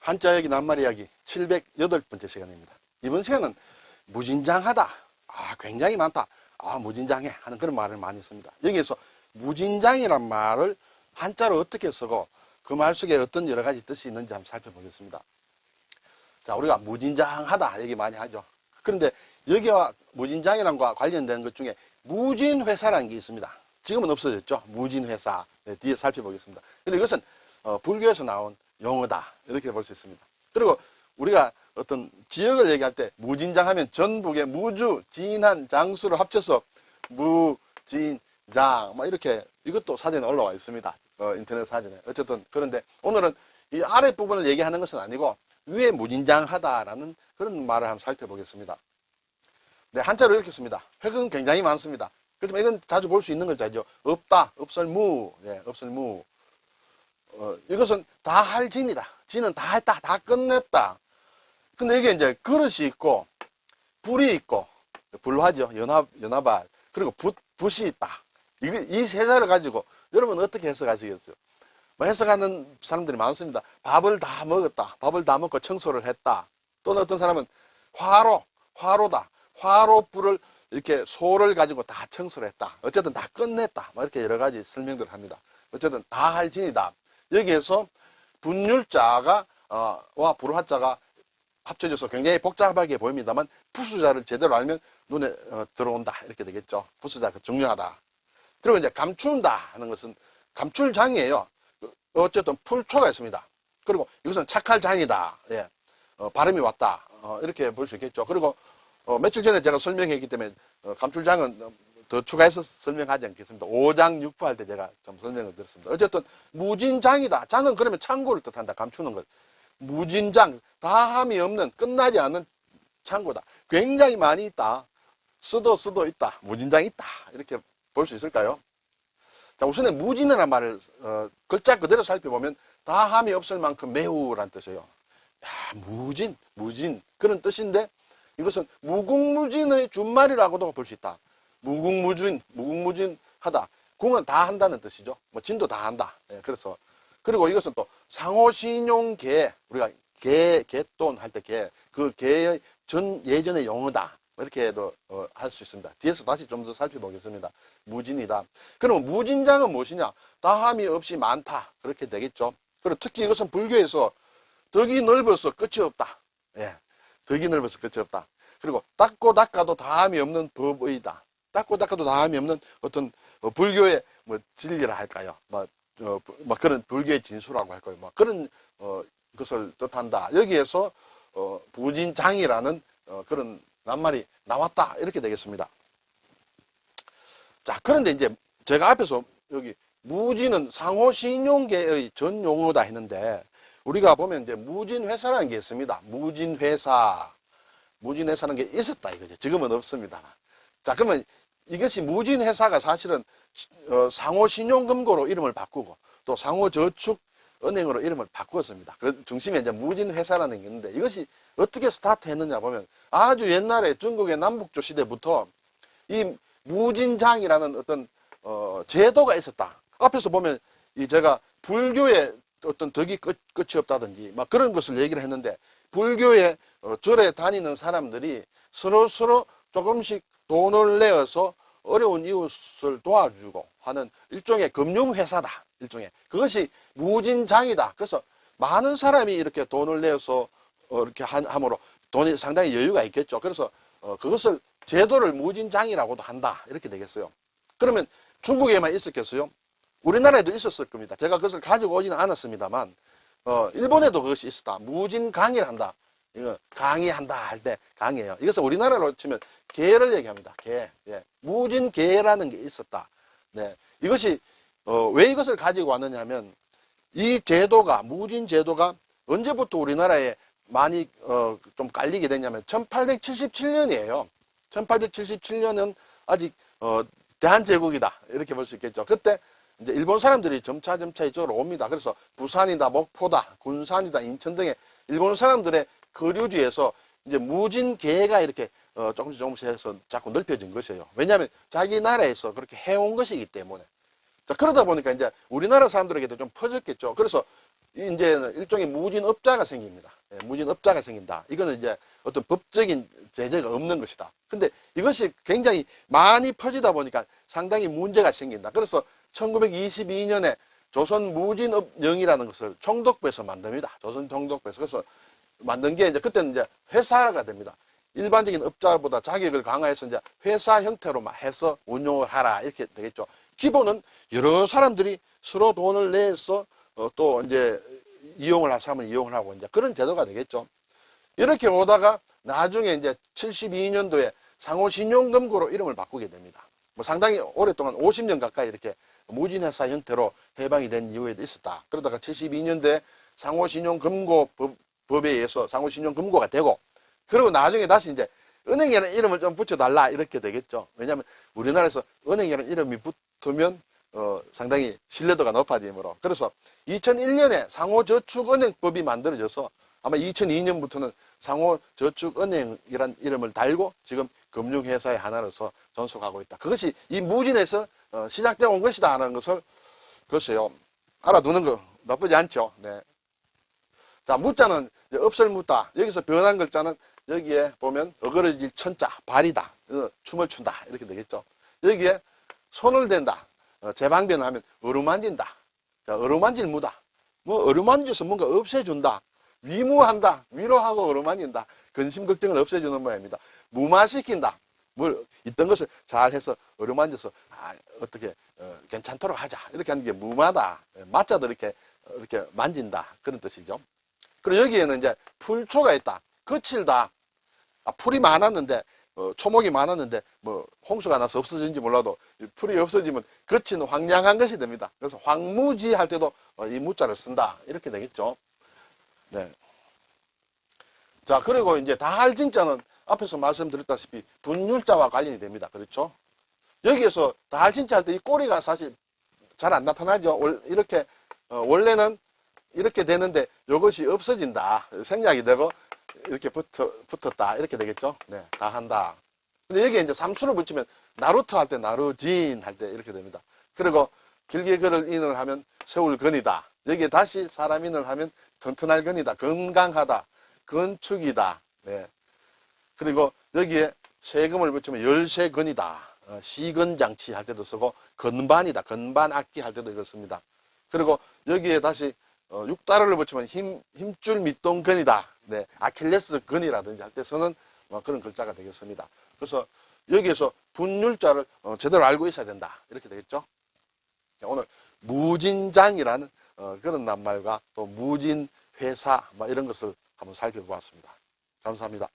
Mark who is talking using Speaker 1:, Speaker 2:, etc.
Speaker 1: 한자 이야기 낱말 이야기 708번째 시간입니다. 이번 시간은 무진장하다. 굉장히 많다. 무진장해 하는 그런 말을 많이 씁니다. 여기에서 무진장이란 말을 한자로 어떻게 쓰고 그 말 속에 어떤 여러 가지 뜻이 있는지 한번 살펴보겠습니다. 자, 우리가 무진장하다 얘기 많이 하죠. 그런데 여기와 무진장이란 것과 관련된 것 중에 무진회사라는 게 있습니다. 지금은 없어졌죠. 무진회사. 네, 뒤에 살펴보겠습니다. 그런데 이것은 불교에서 나온 용어다. 이렇게 볼 수 있습니다. 그리고 우리가 어떤 지역을 얘기할 때 무진장하면 전북의 무주, 진한, 장수를 합쳐서 무진장 이렇게 이것도 사전에 올라와 있습니다. 인터넷 사전에. 어쨌든 그런데 오늘은 이 아랫부분을 얘기하는 것은 아니고 위에 무진장하다라는 그런 말을 한번 살펴보겠습니다. 네, 한자로 이렇게 씁니다. 획은 굉장히 많습니다. 그렇지만 이건 자주 볼 수 있는 거죠. 알죠? 없다, 없을무, 예, 없을무. 이것은 다 할 진이다. 진은 다 했다, 다 끝냈다. 근데 이게 이제 그릇이 있고, 불이 있고, 불화죠. 연화발. 그리고 붓이 있다. 이 세 자를 가지고 여러분 어떻게 해석하시겠어요? 해석하는 사람들이 많습니다. 밥을 다 먹었다. 밥을 다 먹고 청소를 했다. 또는 어떤 사람은 화로다. 화로불을 이렇게 소를 가지고 다 청소를 했다. 어쨌든 다 끝냈다. 이렇게 여러 가지 설명들을 합니다. 어쨌든 다 할 진이다. 여기에서 분율자가 와 불화자가 합쳐져서 굉장히 복잡하게 보입니다만 부수자를 제대로 알면 눈에 들어온다. 이렇게 되겠죠. 부수자가 중요하다. 그리고 이제 감춘다 하는 것은 감출장이에요. 어쨌든 풀초가 있습니다. 그리고 이것은 착할 장이다. 예. 발음이 왔다. 이렇게 볼 수 있겠죠. 그리고 며칠 전에 제가 설명했기 때문에 감출장은 더 추가해서 설명하지 않겠습니다. 5장 6부 할 때 제가 좀 설명을 드렸습니다. 어쨌든 무진장이다. 장은 그러면 창고를 뜻한다. 감추는 것. 무진장, 다함이 없는, 끝나지 않는 창고다. 굉장히 많이 있다. 수도 있다. 무진장이 있다. 이렇게 볼 수 있을까요? 자, 우선은 무진이라는 말을 글자 그대로 살펴보면 다함이 없을 만큼 매우란 뜻이에요. 무진 그런 뜻인데 이것은 무궁무진의 준말이라고도 볼 수 있다. 무궁무진하다. 궁은 다 한다는 뜻이죠. 진도 다 한다. 예, 그래서 그리고 이것은 또 상호신용계 우리가 개돈 할 때 그 개의 예전의 용어다. 이렇게도 할 수 있습니다. 뒤에서 다시 좀 더 살펴보겠습니다. 무진이다. 그러면 무진장은 무엇이냐? 다함이 없이 많다. 그렇게 되겠죠. 그리고 특히 이것은 불교에서 덕이 넓어서 끝이 없다. 예, 덕이 넓어서 끝이 없다. 그리고 닦고 닦아도 다함이 없는 법의다. 닦고 닦아도 다함이 없는 어떤 불교의 진리라 할까요? 그런 불교의 진수라고 할까요? 그런 것을 뜻한다. 여기에서 무진장이라는 그런 낱말이 나왔다. 이렇게 되겠습니다. 자, 그런데 이제 제가 앞에서 여기 무진은 상호신용계의 전 용어다 했는데 우리가 보면 이제 무진회사라는 게 있습니다. 무진회사라는 게 있었다 이거죠. 지금은 없습니다. 자, 그러면 이것이 무진회사가 사실은 상호신용금고로 이름을 바꾸고 또 상호저축은행으로 이름을 바꾸었습니다. 그 중심에 이제 무진회사라는 게 있는데 이것이 어떻게 스타트 했느냐 보면 아주 옛날에 중국의 남북조 시대부터 이 무진장이라는 어떤 제도가 있었다. 앞에서 보면 제가 불교의 어떤 덕이 끝이 없다든지 그런 것을 얘기를 했는데 불교의 절에 다니는 사람들이 서로 조금씩 돈을 내어서 어려운 이웃을 도와주고 하는 일종의 금융회사다. 일종의 그것이 무진장이다. 그래서 많은 사람이 이렇게 돈을 내어서 이렇게 함으로 돈이 상당히 여유가 있겠죠. 그래서 그것을 제도를 무진장이라고도 한다. 이렇게 되겠어요. 그러면 중국에만 있었겠어요? 우리나라에도 있었을 겁니다. 제가 그것을 가지고 오지는 않았습니다만 일본에도 그것이 있었다. 무진강의를 한다. 이거 강의한다 할 때 강의예요. 이것은 우리나라로 치면 계를 얘기합니다. 계. 예. 무진계라는 게 있었다. 네. 이것이 왜 이것을 가지고 왔느냐 하면 이 제도가 무진제도가 언제부터 우리나라에 많이 좀 깔리게 됐냐면 1877년이에요. 1877년은 아직 대한제국이다. 이렇게 볼 수 있겠죠. 그때 이제 일본 사람들이 점차 이쪽으로 옵니다. 그래서 부산이다, 목포다, 군산이다, 인천 등의 일본 사람들의 거류지에서 이제 무진계가 이렇게 조금씩 해서 자꾸 넓혀진 것이에요. 왜냐하면 자기 나라에서 그렇게 해온 것이기 때문에. 자, 그러다 보니까 이제 우리나라 사람들에게도 좀 퍼졌겠죠. 그래서 이제 일종의 무진업자가 생깁니다. 예, 무진업자가 생긴다. 이거는 이제 어떤 법적인 제재가 없는 것이다. 근데 이것이 굉장히 많이 퍼지다 보니까 상당히 문제가 생긴다. 그래서 1922년에 조선무진업령이라는 것을 총독부에서 만듭니다. 조선 총독부에서. 그래서 만든 게 이제 그때는 이제 회사가 됩니다. 일반적인 업자보다 자격을 강화해서 이제 회사 형태로만 해서 운용을 하라 이렇게 되겠죠. 기본은 여러 사람들이 서로 돈을 내서 또 이제 이용을 할 사람은 이용을 하고 이제 그런 제도가 되겠죠. 이렇게 오다가 나중에 이제 72년도에 상호신용금고로 이름을 바꾸게 됩니다. 뭐 상당히 오랫동안 50년 가까이 이렇게 무진회사 형태로 해방이 된 이후에도 있었다. 그러다가 72년도에 상호신용금고법에 의해서 상호신용금고가 되고, 그리고 나중에 다시 이제 은행이라는 이름을 좀 붙여달라 이렇게 되겠죠. 왜냐하면 우리나라에서 은행이라는 이름이 붙으면 상당히 신뢰도가 높아지므로. 그래서 2001년에 상호저축은행법이 만들어져서 아마 2002년부터는 상호저축은행이란 이름을 달고 지금 금융회사의 하나로서 존속하고 있다. 그것이 이 무진에서 시작되어 온 것이다 하는 것을 글쎄요 알아두는 거 나쁘지 않죠. 네. 자, 무자는 없을 무다. 여기서 변한 글자는 여기에 보면 어그러질 천자, 발이다. 춤을 춘다. 이렇게 되겠죠. 여기에 손을 댄다. 재방변하면 어루만진다. 자, 어루만질 무다. 뭐 어루만져서 뭔가 없애준다. 위무한다. 위로하고 어루만진다. 근심 걱정을 없애주는 모양입니다. 무마시킨다. 뭘 있던 것을 잘 해서 어루만져서 어떻게 괜찮도록 하자. 이렇게 하는 게 무마다. 마자도 이렇게 만진다. 그런 뜻이죠. 그리고 여기에는 이제 풀초가 있다. 거칠다. 풀이 많았는데 초목이 많았는데 뭐 홍수가 나서 없어진지 몰라도 풀이 없어지면 거친 황량한 것이 됩니다. 그래서 황무지 할 때도 이 무자를 쓴다. 이렇게 되겠죠. 네. 자, 그리고 이제 다할진자는 앞에서 말씀드렸다시피 분율자와 관련이 됩니다. 그렇죠? 여기에서 다할진자 할 때 이 꼬리가 사실 잘 안 나타나죠. 이렇게 원래는 이렇게 되는데 이것이 없어진다. 생략이 되고 이렇게 붙었다. 이렇게 되겠죠. 네, 다 한다. 근데 여기에 이제 삼수를 붙이면 나루트 할 때 나루진 할 때 이렇게 됩니다. 그리고 길게 걸을 인을 하면 세울건이다. 여기에 다시 사람 인을 하면 튼튼할 건이다. 건강하다. 건축이다. 네. 그리고 여기에 세금을 붙이면 열세건이다. 시건장치 할 때도 쓰고 건반이다. 건반악기 할 때도 이걸 씁니다. 그리고 여기에 다시 육다루를 붙이면 힘줄 밑동건이다. 네, 아킬레스 건이라든지 할 때 쓰는 그런 글자가 되겠습니다. 그래서 여기에서 분율자를 제대로 알고 있어야 된다. 이렇게 되겠죠. 자, 오늘 무진장이라는 그런 낱말과 또 무진회사 이런 것을 한번 살펴보았습니다. 감사합니다.